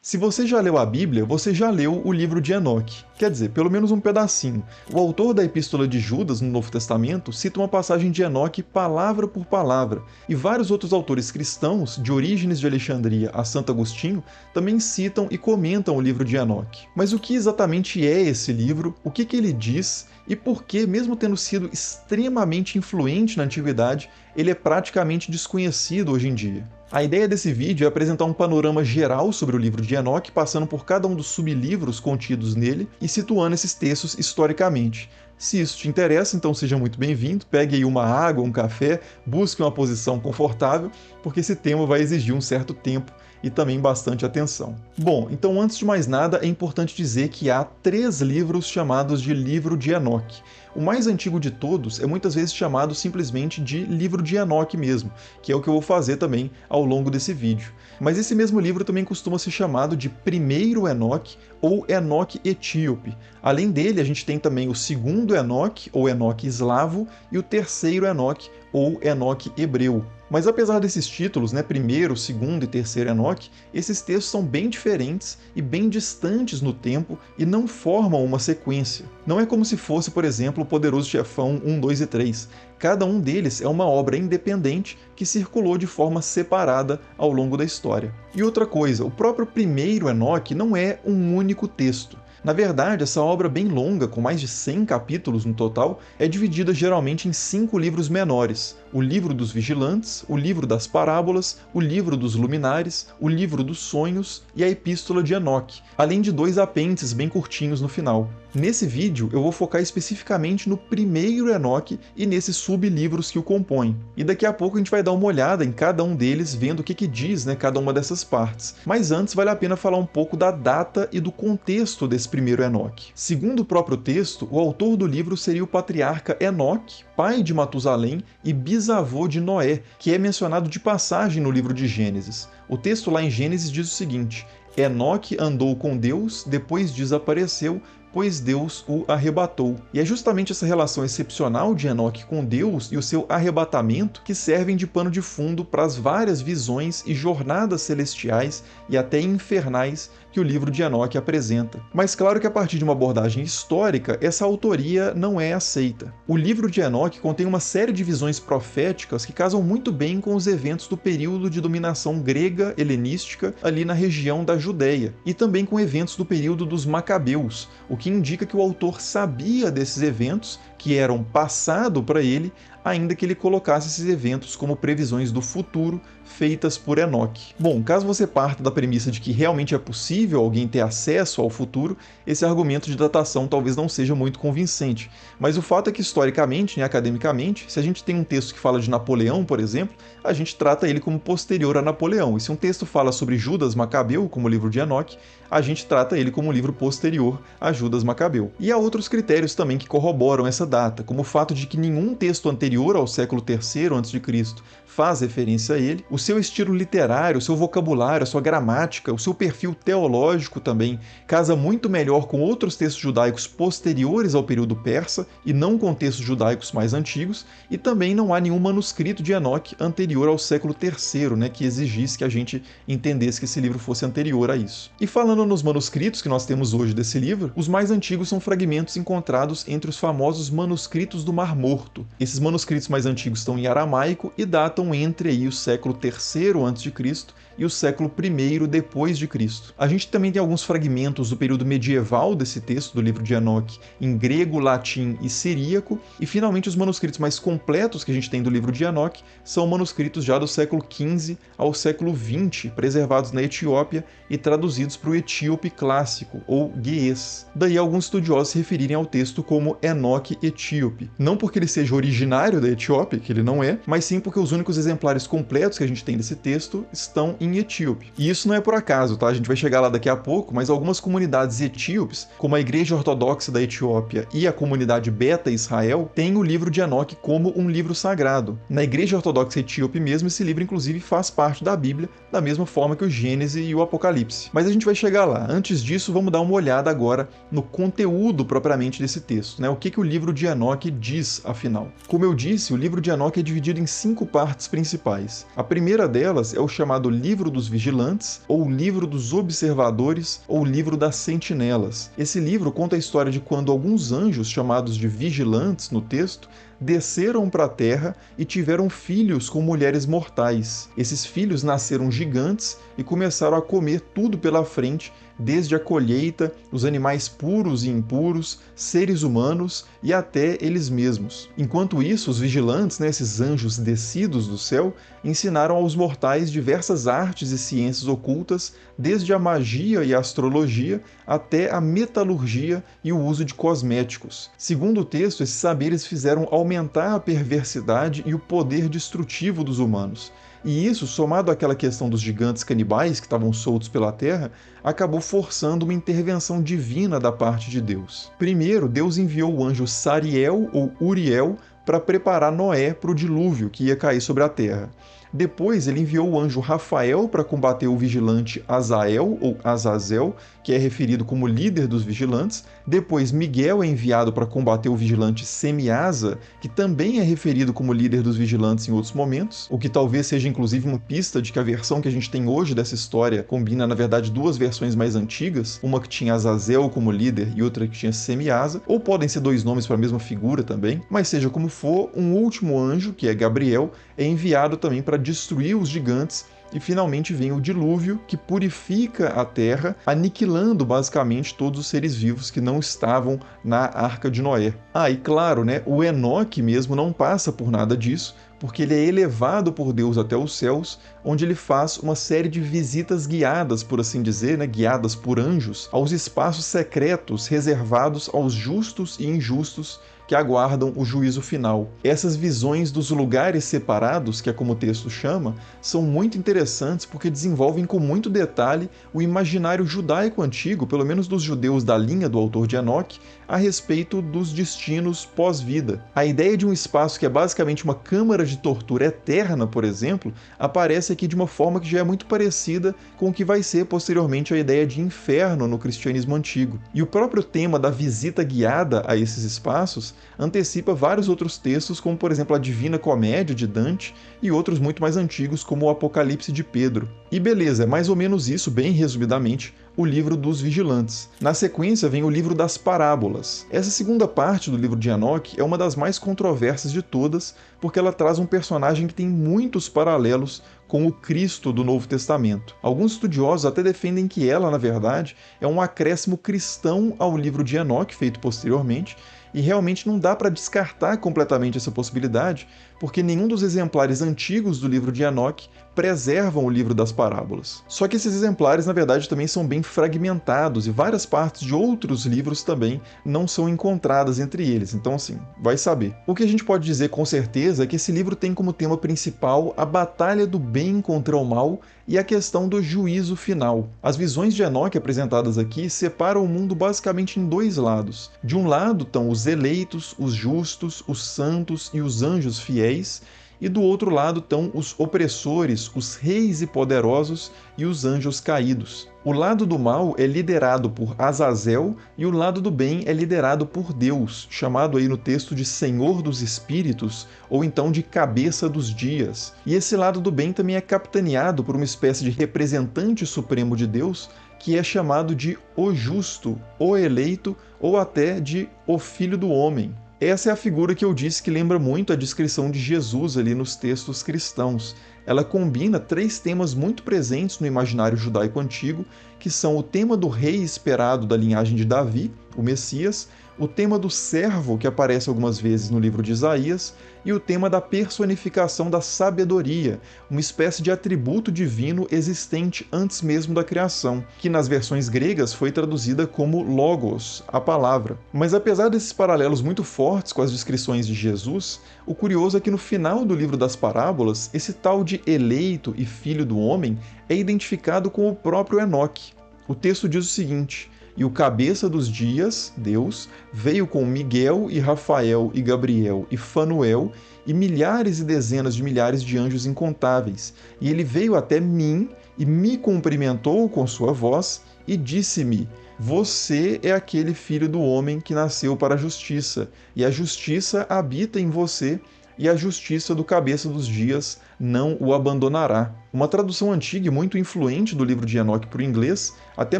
Se você já leu a Bíblia, você já leu o livro de Enoque. Quer dizer, pelo menos um pedacinho. O autor da Epístola de Judas, no Novo Testamento, cita uma passagem de Enoque palavra por palavra, e vários outros autores cristãos, de Orígenes de Alexandria a Santo Agostinho, também citam e comentam o livro de Enoque. Mas o que exatamente é esse livro? O que ele diz? E por que, mesmo tendo sido extremamente influente na antiguidade, ele é praticamente desconhecido hoje em dia? A ideia desse vídeo é apresentar um panorama geral sobre o livro de Enoque, passando por cada um dos sublivros contidos nele e situando esses textos historicamente. Se isso te interessa, então seja muito bem-vindo, pegue aí uma água, um café, busque uma posição confortável, porque esse tema vai exigir um certo tempo e também bastante atenção. Bom, então antes de mais nada, é importante dizer que há 3 livros chamados de Livro de Enoque. O mais antigo de todos é muitas vezes chamado simplesmente de Livro de Enoque mesmo, que é o que eu vou fazer também ao longo desse vídeo. Mas esse mesmo livro também costuma ser chamado de Primeiro Enoque ou Enoque Etíope. Além dele, a gente tem também o Segundo Enoque, ou Enoque Eslavo, e o Terceiro Enoque, ou Enoque Hebreu. Mas apesar desses títulos, primeiro, segundo e terceiro Enoque, esses textos são bem diferentes e bem distantes no tempo e não formam uma sequência. Não é como se fosse, por exemplo, o Poderoso Chefão 1, 2 e 3. Cada um deles é uma obra independente que circulou de forma separada ao longo da história. E outra coisa, o próprio primeiro Enoque não é um único texto. Na verdade, essa obra bem longa, com mais de 100 capítulos no total, é dividida geralmente em 5 livros menores: o Livro dos Vigilantes, o Livro das Parábolas, o Livro dos Luminares, o Livro dos Sonhos e a Epístola de Enoque, além de 2 apêndices bem curtinhos no final. Nesse vídeo, eu vou focar especificamente no primeiro Enoque e nesses sublivros que o compõem. E daqui a pouco a gente vai dar uma olhada em cada um deles, vendo o que diz cada uma dessas partes. Mas antes, vale a pena falar um pouco da data e do contexto desse primeiro Enoque. Segundo o próprio texto, o autor do livro seria o patriarca Enoque, pai de Matusalém e bisavô de Noé, que é mencionado de passagem no livro de Gênesis. O texto lá em Gênesis diz o seguinte: Enoque andou com Deus, depois desapareceu, pois Deus o arrebatou. E é justamente essa relação excepcional de Enoque com Deus e o seu arrebatamento que servem de pano de fundo para as várias visões e jornadas celestiais e até infernais que o livro de Enoque apresenta. Mas claro que a partir de uma abordagem histórica, essa autoria não é aceita. O livro de Enoque contém uma série de visões proféticas que casam muito bem com os eventos do período de dominação grega helenística ali na região da Judéia, e também com eventos do período dos Macabeus, o que indica que o autor sabia desses eventos, que eram passado para ele, ainda que ele colocasse esses eventos como previsões do futuro feitas por Enoque. Bom, caso você parta da premissa de que realmente é possível alguém ter acesso ao futuro, esse argumento de datação talvez não seja muito convincente. Mas o fato é que historicamente, academicamente, se a gente tem um texto que fala de Napoleão, por exemplo, a gente trata ele como posterior a Napoleão. E se um texto fala sobre Judas Macabeu, como o livro de Enoque, a gente trata ele como um livro posterior a Judas Macabeu. E há outros critérios também que corroboram essa data, como o fato de que nenhum texto anterior ao século III a.C. faz referência a ele, o seu estilo literário, o seu vocabulário, a sua gramática, o seu perfil teológico também casa muito melhor com outros textos judaicos posteriores ao período persa e não com textos judaicos mais antigos, e também não há nenhum manuscrito de Enoque anterior ao século III, que exigisse que a gente entendesse que esse livro fosse anterior a isso. E falando nos manuscritos que nós temos hoje desse livro, os mais antigos são fragmentos encontrados entre os famosos manuscritos do Mar Morto. Esses manuscritos mais antigos estão em aramaico e datam entre aí o século III a.C. e o século I depois de Cristo. A gente também tem alguns fragmentos do período medieval desse texto do livro de Enoque em grego, latim e siríaco, e finalmente os manuscritos mais completos que a gente tem do livro de Enoque são manuscritos já do século XV ao século XX, preservados na Etiópia e traduzidos para o etíope clássico, ou ge'ez. Daí alguns estudiosos se referirem ao texto como Enoque etíope, não porque ele seja originário da Etiópia, que ele não é, mas sim porque os únicos exemplares completos que a gente tem desse texto estão em etíope. E isso não é por acaso, tá? A gente vai chegar lá daqui a pouco, mas algumas comunidades etíopes, como a Igreja Ortodoxa da Etiópia e a comunidade Beta Israel, têm o livro de Enoque como um livro sagrado. Na Igreja Ortodoxa Etíope mesmo, esse livro inclusive faz parte da Bíblia, da mesma forma que o Gênesis e o Apocalipse. Mas a gente vai chegar lá. Antes disso, vamos dar uma olhada agora no conteúdo propriamente desse texto, O que o livro de Enoque diz, afinal. Como eu disse, o livro de Enoque é dividido em 5 partes principais. A primeira delas é o chamado livro Livro dos Vigilantes, ou Livro dos Observadores, ou Livro das Sentinelas. Esse livro conta a história de quando alguns anjos, chamados de vigilantes no texto, desceram para a terra e tiveram filhos com mulheres mortais. Esses filhos nasceram gigantes e começaram a comer tudo pela frente, desde a colheita, os animais puros e impuros, seres humanos e até eles mesmos. Enquanto isso, os vigilantes, esses anjos descidos do céu, ensinaram aos mortais diversas artes e ciências ocultas, desde a magia e a astrologia até a metalurgia e o uso de cosméticos. Segundo o texto, esses saberes fizeram aumentar a perversidade e o poder destrutivo dos humanos. E isso, somado àquela questão dos gigantes canibais que estavam soltos pela terra, acabou forçando uma intervenção divina da parte de Deus. Primeiro, Deus enviou o anjo Sariel ou Uriel para preparar Noé para o dilúvio que ia cair sobre a terra. Depois, ele enviou o anjo Rafael para combater o vigilante Azael ou Azazel, que é referido como líder dos vigilantes. Depois, Miguel é enviado para combater o vigilante Semiasa, que também é referido como líder dos vigilantes em outros momentos, o que talvez seja inclusive uma pista de que a versão que a gente tem hoje dessa história combina, na verdade, duas versões mais antigas, uma que tinha Azazel como líder e outra que tinha Semiasa, ou podem ser dois nomes para a mesma figura também, mas seja como for, um último anjo, que é Gabriel, é enviado também para destruir os gigantes, e finalmente vem o dilúvio, que purifica a terra, aniquilando basicamente todos os seres vivos que não estavam na Arca de Noé. E claro, o Enoque mesmo não passa por nada disso, porque ele é elevado por Deus até os céus, onde ele faz uma série de visitas guiadas, por assim dizer, guiadas por anjos, aos espaços secretos reservados aos justos e injustos que aguardam o juízo final. Essas visões dos lugares separados, que é como o texto chama, são muito interessantes porque desenvolvem com muito detalhe o imaginário judaico antigo, pelo menos dos judeus da linha do autor de Enoque, a respeito dos destinos pós-vida. A ideia de um espaço que é basicamente uma câmara de tortura eterna, por exemplo, aparece aqui de uma forma que já é muito parecida com o que vai ser posteriormente a ideia de inferno no cristianismo antigo. E o próprio tema da visita guiada a esses espaços antecipa vários outros textos, como por exemplo a Divina Comédia de Dante e outros muito mais antigos, como o Apocalipse de Pedro. E beleza, é mais ou menos isso, bem resumidamente, o livro dos vigilantes. Na sequência vem o livro das parábolas. Essa segunda parte do livro de Enoque é uma das mais controversas de todas, porque ela traz um personagem que tem muitos paralelos com o Cristo do Novo Testamento. Alguns estudiosos até defendem que ela, na verdade, é um acréscimo cristão ao livro de Enoque, feito posteriormente, e realmente não dá para descartar completamente essa possibilidade, porque nenhum dos exemplares antigos do livro de Enoque preservam o livro das parábolas. Só que esses exemplares, na verdade, também são bem fragmentados, e várias partes de outros livros também não são encontradas entre eles, então assim, vai saber. O que a gente pode dizer com certeza é que esse livro tem como tema principal a batalha do bem contra o mal e a questão do juízo final. As visões de Enoque apresentadas aqui separam o mundo basicamente em dois lados. De um lado estão os eleitos, os justos, os santos e os anjos fiéis, e do outro lado estão os opressores, os reis e poderosos e os anjos caídos. O lado do mal é liderado por Azazel e o lado do bem é liderado por Deus, chamado aí no texto de Senhor dos Espíritos, ou então de Cabeça dos Dias. E esse lado do bem também é capitaneado por uma espécie de representante supremo de Deus, que é chamado de o Justo, o Eleito, ou até de o Filho do Homem. Essa é a figura que eu disse que lembra muito a descrição de Jesus ali nos textos cristãos. Ela combina três temas muito presentes no imaginário judaico antigo, que são o tema do rei esperado da linhagem de Davi, o Messias, o tema do servo, que aparece algumas vezes no livro de Isaías, e o tema da personificação da sabedoria, uma espécie de atributo divino existente antes mesmo da criação, que nas versões gregas foi traduzida como logos, a palavra. Mas apesar desses paralelos muito fortes com as descrições de Jesus, o curioso é que no final do livro das parábolas, esse tal de eleito e filho do homem é identificado com o próprio Enoque. O texto diz o seguinte: "E o cabeça dos dias, Deus, veio com Miguel e Rafael e Gabriel e Fanuel e milhares e dezenas de milhares de anjos incontáveis. E ele veio até mim e me cumprimentou com sua voz e disse-me: Você é aquele filho do homem que nasceu para a justiça, e a justiça habita em você, e a justiça do cabeça dos dias não o abandonará. Uma tradução antiga e muito influente do livro de Enoque para o inglês até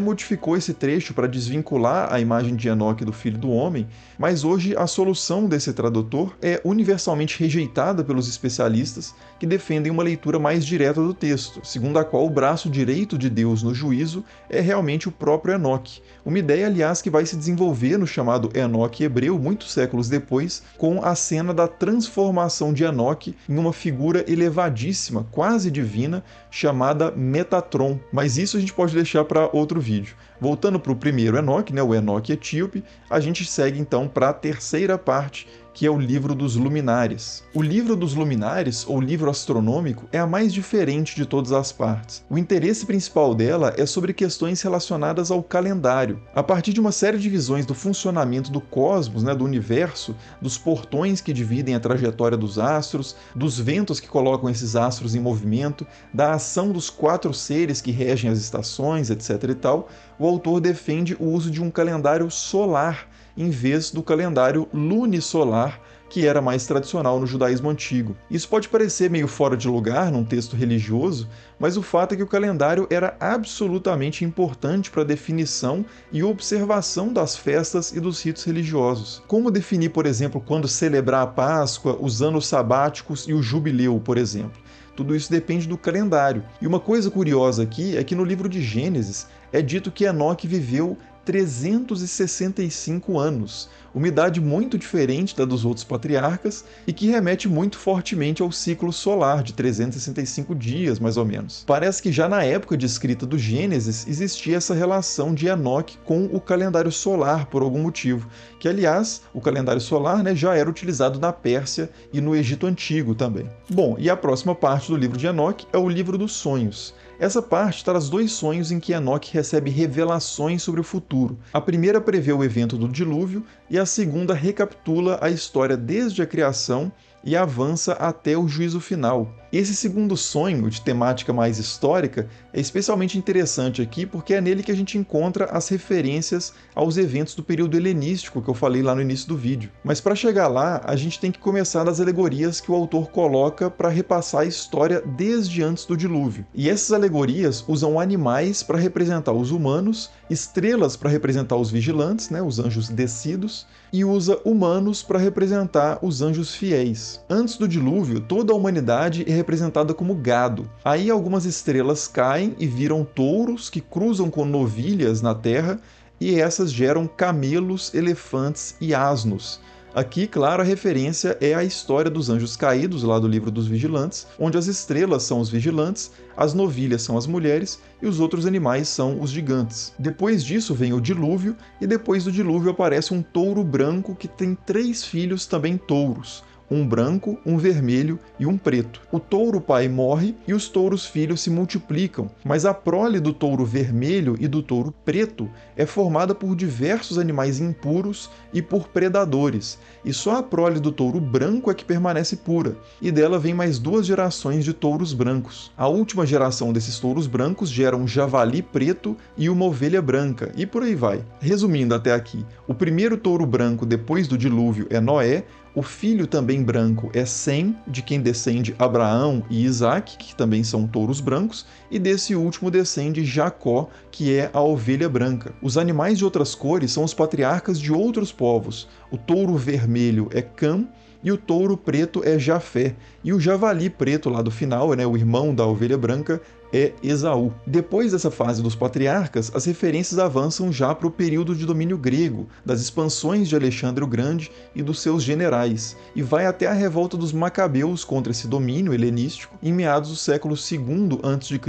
modificou esse trecho para desvincular a imagem de Enoque do Filho do Homem, mas hoje a solução desse tradutor é universalmente rejeitada pelos especialistas que defendem uma leitura mais direta do texto, segundo a qual o braço direito de Deus no juízo é realmente o próprio Enoque. Uma ideia, aliás, que vai se desenvolver no chamado Enoque hebreu muitos séculos depois, com a cena da transformação de Enoque em uma figura elevadíssima, quase divina, chamada Metatron. Mas isso a gente pode deixar para outro vídeo. Voltando para o primeiro Enoque, o Enoque etíope, a gente segue então para a terceira parte, que é o Livro dos Luminares. O Livro dos Luminares, ou livro astronômico, é a mais diferente de todas as partes. O interesse principal dela é sobre questões relacionadas ao calendário. A partir de uma série de visões do funcionamento do cosmos, do universo, dos portões que dividem a trajetória dos astros, dos ventos que colocam esses astros em movimento, da ação dos 4 seres que regem as estações, etc. e tal, o autor defende o uso de um calendário solar, em vez do calendário lunisolar, que era mais tradicional no judaísmo antigo. Isso pode parecer meio fora de lugar num texto religioso, mas o fato é que o calendário era absolutamente importante para a definição e observação das festas e dos ritos religiosos. Como definir, por exemplo, quando celebrar a Páscoa, os anos sabáticos e o jubileu, por exemplo? Tudo isso depende do calendário. E uma coisa curiosa aqui é que no livro de Gênesis é dito que Enoque viveu 365 anos, uma idade muito diferente da dos outros patriarcas e que remete muito fortemente ao ciclo solar de 365 dias, mais ou menos. Parece que já na época de escrita do Gênesis existia essa relação de Enoque com o calendário solar por algum motivo, que aliás, o calendário solar já era utilizado na Pérsia e no Egito Antigo também. Bom, e a próxima parte do livro de Enoque é o livro dos sonhos. Essa parte traz 2 sonhos em que Enoque recebe revelações sobre o futuro. A primeira prevê o evento do dilúvio e a segunda recapitula a história desde a criação e avança até o juízo final. Esse segundo sonho, de temática mais histórica, é especialmente interessante aqui porque é nele que a gente encontra as referências aos eventos do período helenístico que eu falei lá no início do vídeo. Mas para chegar lá, a gente tem que começar das alegorias que o autor coloca para repassar a história desde antes do dilúvio. E essas alegorias usam animais para representar os humanos, estrelas para representar os vigilantes, os anjos descidos, e usa humanos para representar os anjos fiéis. Antes do dilúvio, toda a humanidade é representada como gado. Aí algumas estrelas caem e viram touros que cruzam com novilhas na terra, e essas geram camelos, elefantes e asnos. Aqui, claro, a referência é a história dos anjos caídos, lá do livro dos vigilantes, onde as estrelas são os vigilantes, as novilhas são as mulheres e os outros animais são os gigantes. Depois disso vem o dilúvio, e depois do dilúvio aparece um touro branco que tem 3 filhos também touros. Um branco, um vermelho e um preto. O touro pai morre e os touros filhos se multiplicam, mas a prole do touro vermelho e do touro preto é formada por diversos animais impuros e por predadores, e só a prole do touro branco é que permanece pura, e dela vem mais 2 gerações de touros brancos. A última geração desses touros brancos gera um javali preto e uma ovelha branca, e por aí vai. Resumindo até aqui, o primeiro touro branco depois do dilúvio é Noé, o filho também branco é Sem, de quem descende Abraão e Isaac, que também são touros brancos, e desse último descende Jacó, que é a ovelha branca. Os animais de outras cores são os patriarcas de outros povos. O touro vermelho é Cam, e o touro preto é Jafé, e o javali preto lá do final, o irmão da ovelha branca, é Esaú. Depois dessa fase dos patriarcas, as referências avançam já para o período de domínio grego, das expansões de Alexandre o Grande e dos seus generais, e vai até a revolta dos macabeus contra esse domínio helenístico em meados do século II a.C.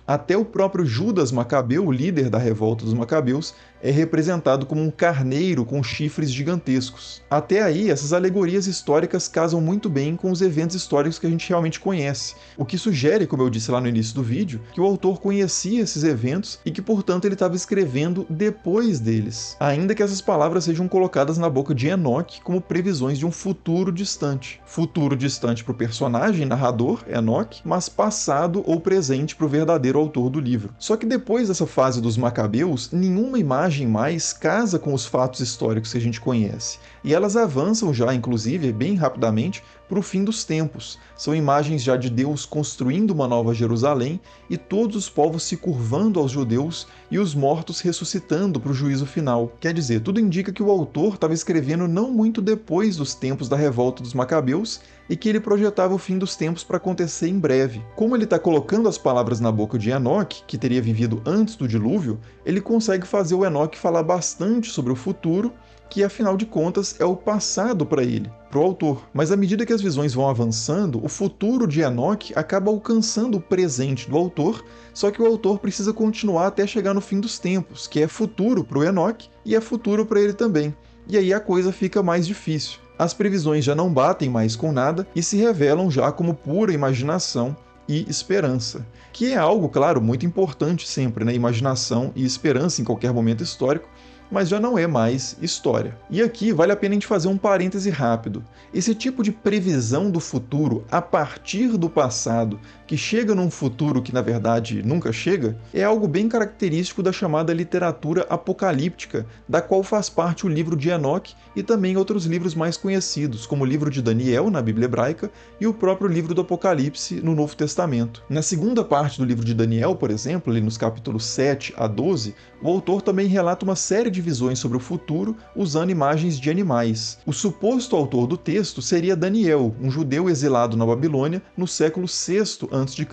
Até o próprio Judas Macabeu, o líder da revolta dos macabeus, é representado como um carneiro com chifres gigantescos. Até aí, essas alegorias históricas casam muito bem com os eventos históricos que a gente realmente conhece, o que sugere, como eu disse lá no início do vídeo, que o autor conhecia esses eventos e que, portanto, ele estava escrevendo depois deles, ainda que essas palavras sejam colocadas na boca de Enoque como previsões de um futuro distante. Futuro distante para o personagem narrador, Enoque, mas passado ou presente para o verdadeiro autor do livro. Só que depois dessa fase dos macabeus, nenhuma imagem mais casa com os fatos históricos que a gente conhece, e elas avançam já, inclusive, bem rapidamente, para o fim dos tempos. São imagens já de Deus construindo uma nova Jerusalém e todos os povos se curvando aos judeus e os mortos ressuscitando para o juízo final. Quer dizer, tudo indica que o autor estava escrevendo não muito depois dos tempos da revolta dos Macabeus e que ele projetava o fim dos tempos para acontecer em breve. Como ele está colocando as palavras na boca de Enoque, que teria vivido antes do dilúvio, ele consegue fazer o Enoque falar bastante sobre o futuro, que afinal de contas é o passado para ele, para o autor. Mas à medida que as visões vão avançando, o futuro de Enoque acaba alcançando o presente do autor, só que o autor precisa continuar até chegar no fim dos tempos, que é futuro para o Enoque e é futuro para ele também. E aí a coisa fica mais difícil. As previsões já não batem mais com nada e se revelam já como pura imaginação e esperança. Que é algo, claro, muito importante sempre, né? Imaginação e esperança em qualquer momento histórico, mas já não é mais história. E aqui vale a pena a gente fazer um parêntese rápido. Esse tipo de previsão do futuro a partir do passado, que chega num futuro que na verdade nunca chega, é algo bem característico da chamada literatura apocalíptica, da qual faz parte o livro de Enoque e também outros livros mais conhecidos, como o livro de Daniel na Bíblia hebraica e o próprio livro do Apocalipse no Novo Testamento. Na segunda parte do livro de Daniel, por exemplo, ali nos capítulos 7 a 12, o autor também relata uma série de visões sobre o futuro usando imagens de animais. O suposto autor do texto seria Daniel, um judeu exilado na Babilônia no século VI a.C.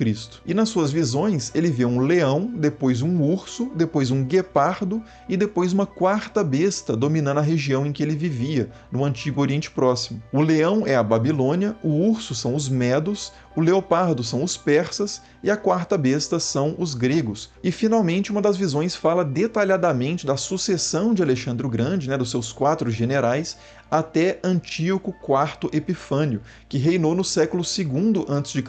E nas suas visões ele vê um leão, depois um urso, depois um guepardo e depois uma quarta besta dominando a região em que ele vivia, no Antigo Oriente Próximo. O leão é a Babilônia, o urso são os medos, o leopardo são os persas e a quarta besta são os gregos. E finalmente uma das visões fala detalhadamente da sucessão de Alexandre o Grande, dos seus 4 generais, até Antíoco IV Epifânio, que reinou no século II a.C.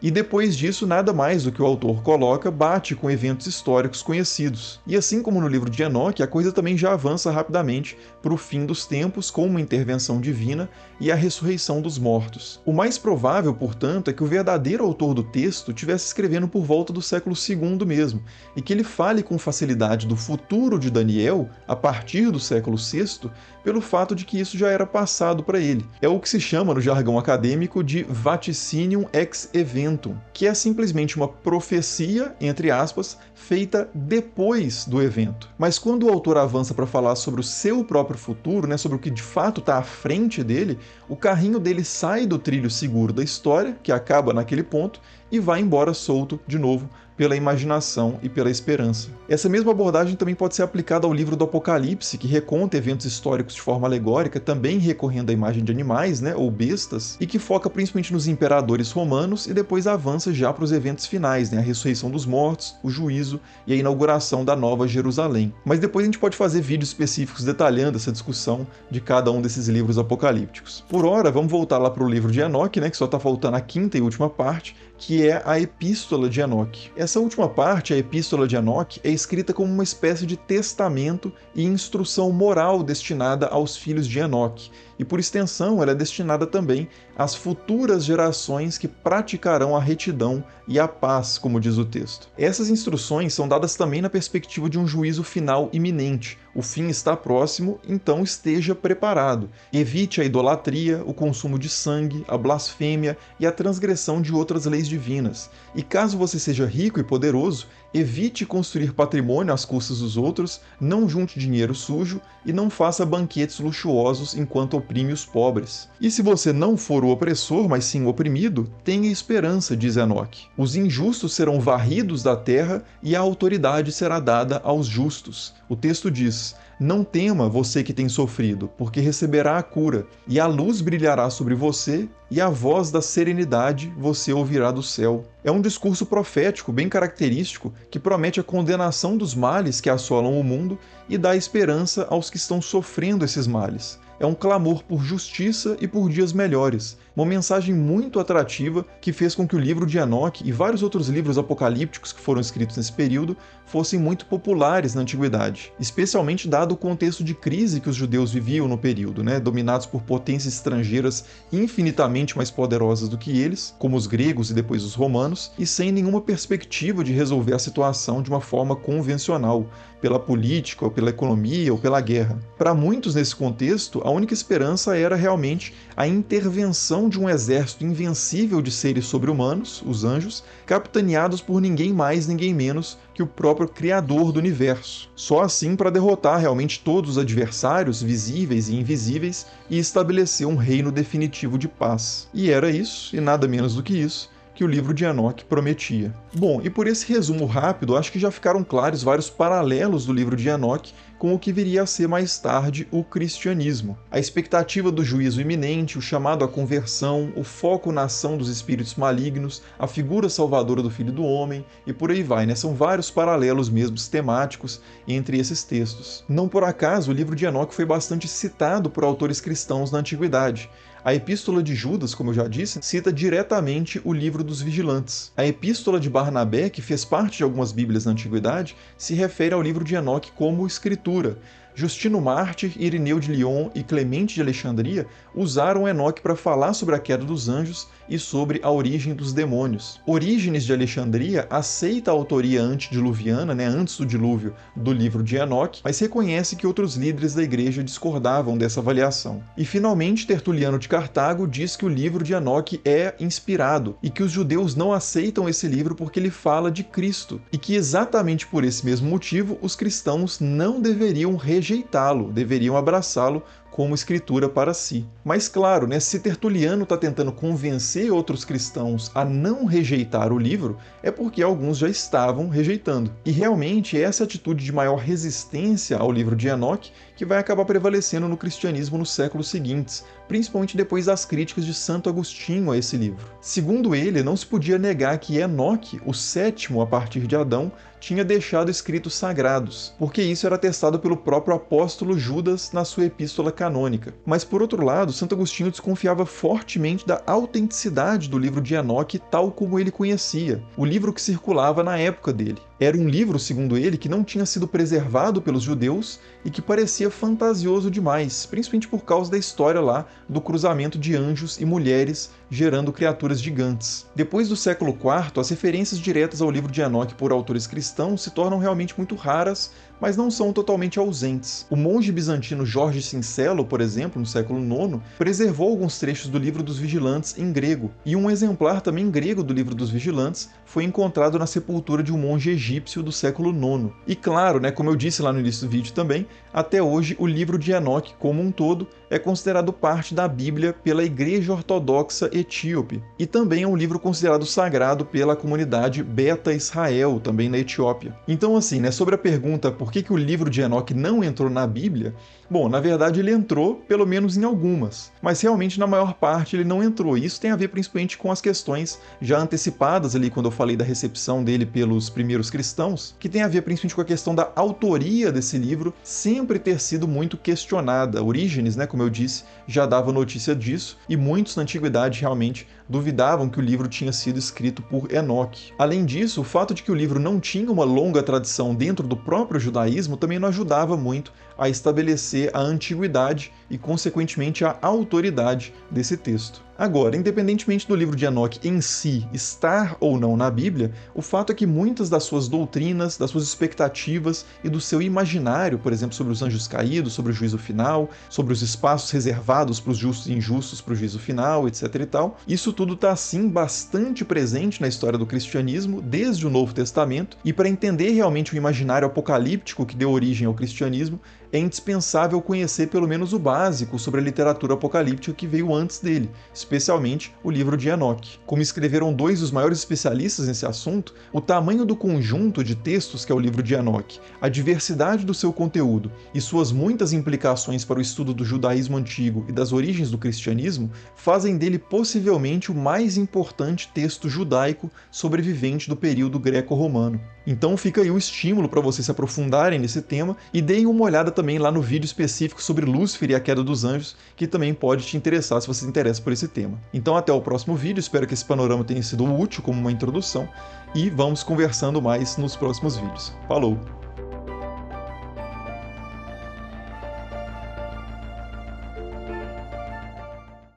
E depois disso, nada mais do que o autor coloca bate com eventos históricos conhecidos. E assim como no livro de Enoque, a coisa também já avança rapidamente para o fim dos tempos com uma intervenção divina e a ressurreição dos mortos. O mais provável, portanto, é que o verdadeiro autor do texto estivesse escrevendo por volta do século II mesmo, e que ele fale com facilidade do futuro de Daniel a partir do século VI, pelo fato de que isso já era passado para ele. É o que se chama no jargão acadêmico de vaticinium ex eventum, que é simplesmente uma profecia, entre aspas, feita depois do evento. Mas quando o autor avança para falar sobre o seu próprio futuro, sobre o que de fato está à frente dele, o carrinho dele sai do trilho seguro da história, que acaba naquele ponto, e vai embora solto de novo pela imaginação e pela esperança. Essa mesma abordagem também pode ser aplicada ao livro do Apocalipse, que reconta eventos históricos de forma alegórica, também recorrendo à imagem de animais, ou bestas, e que foca principalmente nos imperadores romanos e depois avança já para os eventos finais, a ressurreição dos mortos, o juízo e a inauguração da Nova Jerusalém. Mas depois a gente pode fazer vídeos específicos detalhando essa discussão de cada um desses livros apocalípticos. Por hora, vamos voltar lá para o livro de Enoque, que só está faltando a quinta e última parte, que é a Epístola de Enoque. Essa última parte, a Epístola de Enoque, é escrita como uma espécie de testamento e instrução moral destinada aos filhos de Enoque, e por extensão ela é destinada também às futuras gerações que praticarão a retidão e a paz, como diz o texto. Essas instruções são dadas também na perspectiva de um juízo final iminente. O fim está próximo, então esteja preparado. Evite a idolatria, o consumo de sangue, a blasfêmia e a transgressão de outras leis divinas. E caso você seja rico e poderoso, evite construir patrimônio às custas dos outros, não junte dinheiro sujo e não faça banquetes luxuosos enquanto oprime os pobres. E se você não for o opressor, mas sim o oprimido, tenha esperança, diz Enoque. Os injustos serão varridos da terra e a autoridade será dada aos justos. O texto diz: não tema você que tem sofrido, porque receberá a cura, e a luz brilhará sobre você, e a voz da serenidade você ouvirá do céu. É um discurso profético bem característico que promete a condenação dos males que assolam o mundo e dá esperança aos que estão sofrendo esses males. É um clamor por justiça e por dias melhores, uma mensagem muito atrativa que fez com que o livro de Enoque e vários outros livros apocalípticos que foram escritos nesse período fossem muito populares na antiguidade, especialmente dado o contexto de crise que os judeus viviam no período, dominados por potências estrangeiras infinitamente mais poderosas do que eles, como os gregos e depois os romanos, e sem nenhuma perspectiva de resolver a situação de uma forma convencional, pela política, ou pela economia, ou pela guerra. Para muitos nesse contexto, a única esperança era realmente a intervenção criação de um exército invencível de seres sobre-humanos, os anjos, capitaneados por ninguém mais, ninguém menos que o próprio Criador do universo. Só assim para derrotar realmente todos os adversários, visíveis e invisíveis, e estabelecer um reino definitivo de paz. E era isso, e nada menos do que isso, que o livro de Enoque prometia. Bom, e por esse resumo rápido, acho que já ficaram claros vários paralelos do livro de Enoque com o que viria a ser mais tarde o cristianismo. A expectativa do juízo iminente, o chamado à conversão, o foco na ação dos espíritos malignos, a figura salvadora do Filho do Homem, e por aí vai, né? São vários paralelos mesmo temáticos entre esses textos. Não por acaso, o livro de Enoque foi bastante citado por autores cristãos na Antiguidade. A Epístola de Judas, como eu já disse, cita diretamente o livro dos vigilantes. A Epístola de Barnabé, que fez parte de algumas bíblias na Antiguidade, se refere ao livro de Enoque como escritura. Justino Mártir, Irineu de Lyon e Clemente de Alexandria usaram Enoque para falar sobre a queda dos anjos e sobre a origem dos demônios. Orígenes de Alexandria aceita a autoria antediluviana, antes do dilúvio, do livro de Enoque, mas reconhece que outros líderes da igreja discordavam dessa avaliação. E finalmente Tertuliano de Cartago diz que o livro de Enoque é inspirado e que os judeus não aceitam esse livro porque ele fala de Cristo, e que exatamente por esse mesmo motivo os cristãos não deveriam rejeitá-lo, deveriam abraçá-lo como escritura para si. Mas claro, se Tertuliano está tentando convencer outros cristãos a não rejeitar o livro, é porque alguns já estavam rejeitando. E realmente é essa atitude de maior resistência ao livro de Enoque que vai acabar prevalecendo no cristianismo nos séculos seguintes, principalmente depois das críticas de Santo Agostinho a esse livro. Segundo ele, não se podia negar que Enoque, o sétimo a partir de Adão, tinha deixado escritos sagrados, porque isso era atestado pelo próprio apóstolo Judas na sua epístola canônica. Mas por outro lado, Santo Agostinho desconfiava fortemente da autenticidade do livro de Enoque tal como ele conhecia, o livro que circulava na época dele. Era um livro, segundo ele, que não tinha sido preservado pelos judeus e que parecia fantasioso demais, principalmente por causa da história lá do cruzamento de anjos e mulheres gerando criaturas gigantes. Depois do século IV, as referências diretas ao livro de Enoque por autores cristãos se tornam realmente muito raras, mas não são totalmente ausentes. O monge bizantino Jorge Sincelo, por exemplo, no século IX, preservou alguns trechos do livro dos vigilantes em grego, e um exemplar também grego do livro dos vigilantes foi encontrado na sepultura de um monge egípcio do século IX. E claro, como eu disse lá no início do vídeo também, até hoje o livro de Enoque como um todo é considerado parte da Bíblia pela Igreja Ortodoxa Etíope, e também é um livro considerado sagrado pela comunidade Beta Israel, também na Etiópia. Então assim, sobre a pergunta por que o livro de Enoque não entrou na Bíblia, bom, na verdade ele entrou, pelo menos em algumas, mas realmente na maior parte ele não entrou. E isso tem a ver principalmente com as questões já antecipadas ali quando eu falei da recepção dele pelos primeiros cristãos, que tem a ver principalmente com a questão da autoria desse livro sempre ter sido muito questionada. Orígenes, como eu disse, já dava notícia disso, e muitos na antiguidade realmente duvidavam que o livro tinha sido escrito por Enoque. Além disso, o fato de que o livro não tinha uma longa tradição dentro do próprio judaísmo também não ajudava muito a estabelecer a antiguidade e, consequentemente, a autoridade desse texto. Agora, independentemente do livro de Enoque em si estar ou não na Bíblia, o fato é que muitas das suas doutrinas, das suas expectativas e do seu imaginário, por exemplo, sobre os anjos caídos, sobre o juízo final, sobre os espaços reservados para os justos e injustos para o juízo final, etc. e tal, isso tudo está, sim, bastante presente na história do cristianismo, desde o Novo Testamento, e para entender realmente o imaginário apocalíptico que deu origem ao cristianismo, é indispensável conhecer pelo menos o básico sobre a literatura apocalíptica que veio antes dele, especialmente o livro de Enoque. Como escreveram dois dos maiores especialistas nesse assunto, o tamanho do conjunto de textos que é o livro de Enoque, a diversidade do seu conteúdo e suas muitas implicações para o estudo do judaísmo antigo e das origens do cristianismo fazem dele possivelmente o mais importante texto judaico sobrevivente do período greco-romano. Então fica aí um estímulo para vocês se aprofundarem nesse tema e deem uma olhada também lá no vídeo específico sobre Lúcifer e a queda dos anjos, que também pode te interessar se você se interessa por esse tema. Então até o próximo vídeo, espero que esse panorama tenha sido útil como uma introdução e vamos conversando mais nos próximos vídeos. Falou!